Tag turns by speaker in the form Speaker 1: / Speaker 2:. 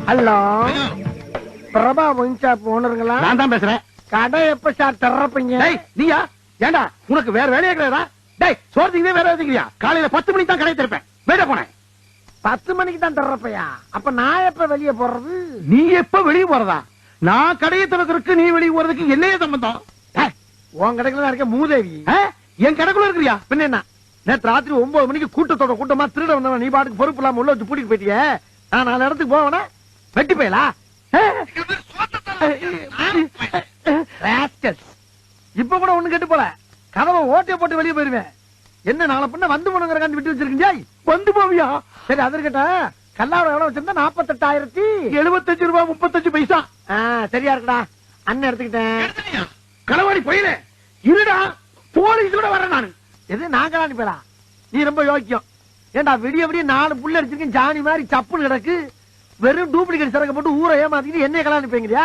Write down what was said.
Speaker 1: Hello, Prabha wine shop ஓனருங்களா?
Speaker 2: நான் தான் பேசுறேன்.
Speaker 1: கடை எப்ப சார் திறப்பீங்க?
Speaker 2: டேய் நீயா? ஏண்டா உனக்கு வேற வேலையே கிடையாதா? டேய் சோர்த்திங்கவே வேற எதுக்குறியா? காலையில 10 மணிக்கு தான் கடை திறப்பேன். வேட போனேன்.
Speaker 1: 10 மணிக்கு தான் திறப்பையா? அப்ப நான் எப்ப வெளியே போறது?
Speaker 2: நீ எப்ப வெளியே போறதா? நான் கடையை திறக்கிறதுக்கு நீ வெளியே போறதுக்கு என்னைய சம்பந்தம்?
Speaker 1: உன் கடைக்குள்ள தான் இருக்க மூதேவி.
Speaker 2: என் கடைக்குள்ள இருக்கிறியா?
Speaker 1: பின்ன என்ன? நேற்று ராத்திரி 9 மணிக்கு கூட்டத்தோட கூட்டமா திருட வந்தவன் நீ பாட்டுக்கு பொறுப்பு இல்லாம உள்ள வச்சு பூட்டிட்டு போயிட்டியே. நான் 4 இடத்துக்கு போவேனா? வெட்டி போயலா? இப்ப கூட ஒண்ணு கெட்டு போல. கதவை ஓட்டைய போட்டு வெளியே போயிருவேன். என்ன நாளை பண்ண வந்து போனுங்கிற காண்டி விட்டு வச்சிருக்கீங்க.
Speaker 2: வந்து போவியா?
Speaker 1: சரி அது இருக்கட்ட. கல்லாவோட எவ்வளவு வச்சிருந்தா? 48,075
Speaker 2: ரூபாய் 35 பைசா.
Speaker 1: சரியா இருக்குடா. அண்ணன் எடுத்துக்கிட்டேன்.
Speaker 2: களவாடி போயில இருடா. போலீஸ் கூட வரேன் நானு.
Speaker 1: எது நான் கலாணி போயலா? நீ ரொம்ப யோக்கியம். ஏண்டா விடிய விடிய 4 புள்ள அடிச்சிருக்கேன். ஜானி மாதிரி சப்புன்னு கிடக்கு. வெறும் டூப்ளிகேட் சரக்கு போட்டு ஊரை ஏமாத்திக்கிட்டு என்னைய கலாணி போய்ங்கிறியா?